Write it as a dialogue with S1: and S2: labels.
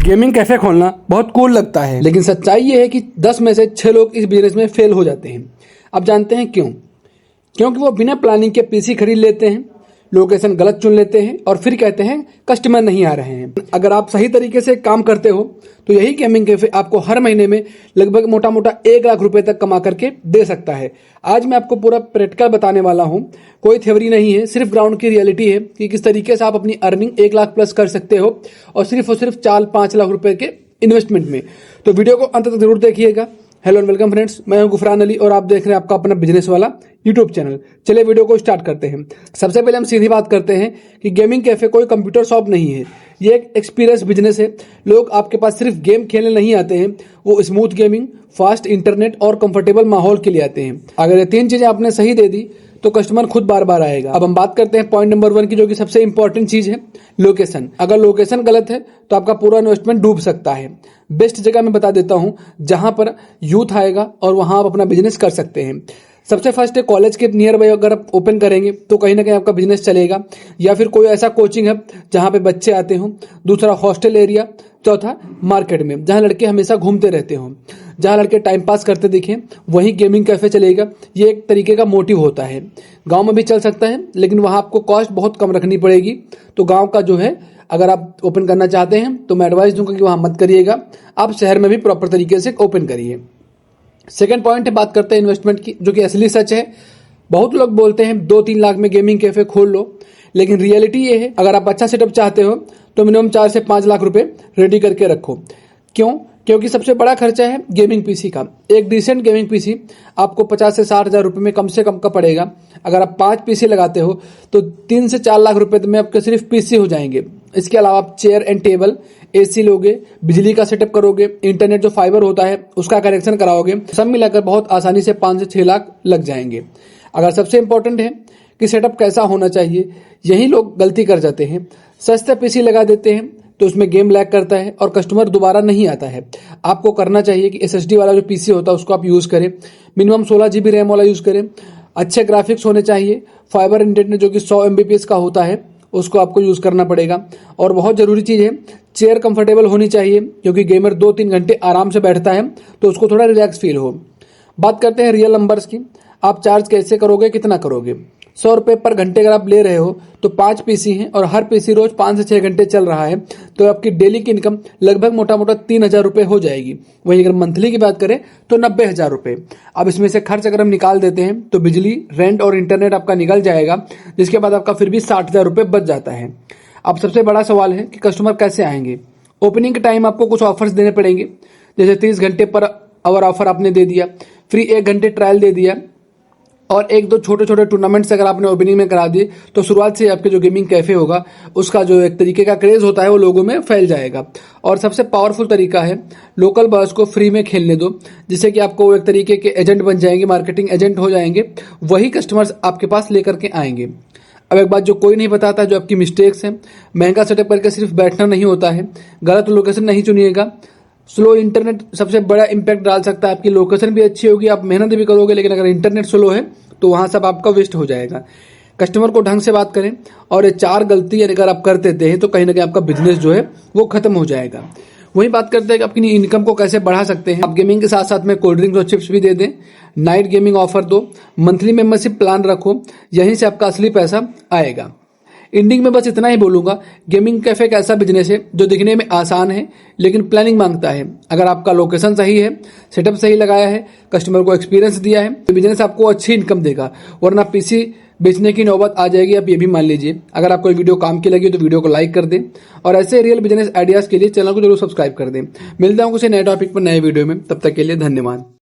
S1: Gaming cafe खोलना बहुत cool लगता है, लेकिन सच्चाई ये है कि 10 में से 6 लोग इस बिजनेस में फेल हो जाते हैं। अब जानते हैं क्यों? क्योंकि वो बिना प्लानिंग के पीसी खरीद लेते हैं, लोकेशन गलत चुन लेते हैं और फिर कहते हैं कस्टमर नहीं आ रहे हैं। अगर आप सही तरीके से काम करते हो तो यही गेमिंग कैफे आपको हर महीने में लगभग मोटा मोटा 1 लाख रुपए तक कमा करके दे सकता है। आज मैं आपको पूरा प्रैक्टिकल बताने वाला हूं, कोई थ्योरी नहीं है, सिर्फ ग्राउंड की रियलिटी है कि किस तरीके से आप अपनी अर्निंग 1 लाख प्लस कर सकते हो और सिर्फ 4-5 लाख रुपए के इन्वेस्टमेंट में। तो वीडियो को अंत तक जरूर देखिएगा। हेलो एंड वेलकम फ्रेंड्स, मैं हूं गुफरान अली और आप देख रहे हैं आपका अपना बिजनेस वाला यूट्यूब चैनल। चलिए वीडियो को स्टार्ट करते हैं। सबसे पहले हम सीधी बात करते हैं कि गेमिंग कैफे कोई कंप्यूटर शॉप नहीं है, ये एक एक्सपीरियंस बिजनेस है। लोग आपके पास सिर्फ गेम खेलने नहीं आते हैं, वो स्मूथ गेमिंग, फास्ट इंटरनेट और कंफर्टेबल माहौल के लिए आते हैं। अगर ये 3 चीजें आपने सही दे दी तो कस्टमर खुद बार बार आएगा। अब हम बात करते हैं पॉइंट नंबर 1 की, जो कि सबसे इंपॉर्टेंट चीज है, लोकेशन। अगर लोकेशन गलत है तो आपका पूरा इन्वेस्टमेंट डूब सकता है। बेस्ट जगह मैं बता देता हूं जहां पर यूथ आएगा और वहां आप अपना बिजनेस कर सकते हैं। सबसे फर्स्ट है कॉलेज के नियर बाय अगर आप ओपन करेंगे तो कहीं ना कहीं आपका बिजनेस चलेगा, या फिर कोई ऐसा कोचिंग है जहां पे बच्चे आते हो। दूसरा हॉस्टल एरिया। चौथा मार्केट में जहां लड़के हमेशा घूमते रहते हो, जहां लड़के टाइम पास करते दिखें वहीं गेमिंग कैफे चलेगा। ये एक तरीके का मोटिव होता है। गांव में भी चल सकता है लेकिन वहां आपको कॉस्ट बहुत कम रखनी पड़ेगी। तो गांव का जो है अगर आप ओपन करना चाहते हैं तो मैं एडवाइस दूंगा कि वहां मत करिएगा, आप शहर में भी प्रॉपर तरीके से ओपन करिए। सेकंड पॉइंट है, बात करते हैं इन्वेस्टमेंट की, जो कि असली सच है। बहुत लोग बोलते हैं 2-3 लाख में गेमिंग कैफे खोल लो, लेकिन रियलिटी ये है अगर आप अच्छा सेटअप चाहते हो तो मिनिमम 4 से 5 लाख रुपए रेडी करके रखो। क्यों? क्योंकि सबसे बड़ा खर्चा है गेमिंग पीसी का। एक डिसेंट गेमिंग पीसी आपको 50 से 60 हजार रुपए में कम से कम का पड़ेगा। अगर आप 5 पीसी लगाते हो तो 3 से 4 लाख रुपए में आपके सिर्फ पीसी हो जाएंगे। इसके अलावा आप चेयर एंड टेबल, एसी लोगे, बिजली का सेटअप करोगे, इंटरनेट जो फाइबर होता है उसका कनेक्शन कराओगे, सब मिलाकर बहुत आसानी से 5 से 6 लाख लग जाएंगे। अगर सबसे इंपॉर्टेंट है कि सेटअप कैसा होना चाहिए, यही लोग गलती कर जाते हैं। सस्ता पीसी लगा देते हैं तो उसमें गेम लैग करता है और कस्टमर दोबारा नहीं आता है। आपको करना चाहिए कि एसएसडी वाला जो पीसी होता है उसको आप यूज करें, मिनिमम 16 GB रैम वाला यूज करें। अच्छे ग्राफिक्स होने चाहिए, फाइबर इंटरनेट जो कि 100 MBPS का होता है उसको आपको यूज करना पड़ेगा। और बहुत जरूरी चीज है, चेयर कंफर्टेबल होनी चाहिए, क्योंकि गेमर 2-3 घंटे आराम से बैठता है तो उसको थोड़ा रिलैक्स फील हो। बात करते हैं रियल नंबर्स की। आप चार्ज कैसे करोगे, कितना करोगे? 100 रुपए पर घंटे अगर आप ले रहे हो तो 5 पीसी हैं और हर पीसी रोज 5 से 6 घंटे चल रहा है तो आपकी डेली की इनकम लगभग मोटा मोटा 3,000 रुपए हो जाएगी। वहीं अगर मंथली की बात करें तो 90,000 रुपए। अब इसमें से खर्च अगर हम निकाल देते हैं तो बिजली, रेंट और इंटरनेट आपका निकल जाएगा, जिसके बाद आपका फिर भी 60,000 रुपए बच जाता है। अब सबसे बड़ा सवाल है कि कस्टमर कैसे आएंगे। ओपनिंग के टाइम आपको कुछ ऑफर्स देने पड़ेंगे, जैसे 30 घंटे पर आवर ऑफर आपने दे दिया, फ्री 1 घंटे ट्रायल दे दिया और 1-2 छोटे छोटे टूर्नामेंट्स अगर आपने ओपनिंग में करा दिए तो शुरुआत से आपके जो गेमिंग कैफे होगा उसका जो एक तरीके का क्रेज होता है वो लोगों में फैल जाएगा। और सबसे पावरफुल तरीका है, लोकल बॉयज को फ्री में खेलने दो, जिससे कि आपको एक तरीके के एजेंट बन जाएंगे, मार्केटिंग एजेंट हो जाएंगे, वही कस्टमर्स आपके पास लेकर के आएंगे। अब एक बात जो कोई नहीं बताता, जो आपकी मिस्टेक्स हैं, महंगा सेटअप करके सिर्फ बैठना नहीं होता है, गलत लोकेशन नहीं चुनिएगा। स्लो इंटरनेट सबसे बड़ा इंपैक्ट डाल सकता है। आपकी लोकेशन भी अच्छी होगी, आप मेहनत भी करोगे, लेकिन अगर इंटरनेट स्लो है तो वहां सब आपका वेस्ट हो जाएगा। कस्टमर को ढंग से बात करें और ये 4 गलती अगर आप कर देते हैं तो कहीं ना कहीं आपका बिजनेस जो है वो खत्म हो जाएगा। वही बात करते हैं कि अपनी इनकम को कैसे बढ़ा सकते हैं। आप गेमिंग के साथ साथ में कोल्ड ड्रिंक्स और चिप्स भी दे दें, नाइट गेमिंग ऑफर दो, मंथली मेंबरशिप प्लान रखो, यहीं से आपका असली पैसा आएगा। एंडिंग में बस इतना ही बोलूंगा, गेमिंग कैफे एक ऐसा बिजनेस है जो दिखने में आसान है लेकिन प्लानिंग मांगता है। अगर आपका लोकेशन सही है, सेटअप सही लगाया है, कस्टमर को एक्सपीरियंस दिया है तो बिजनेस आपको अच्छी इनकम देगा, वरना पीसी बेचने की नौबत आ जाएगी। आप ये भी मान लीजिए। अगर आपको वीडियो काम की लगी तो वीडियो को लाइक कर दें और ऐसे रियल बिजनेस आइडियाज के लिए चैनल को जरूर सब्सक्राइब कर दें। मिलता हूं किसी नए टॉपिक पर नए वीडियो में, तब तक के लिए धन्यवाद।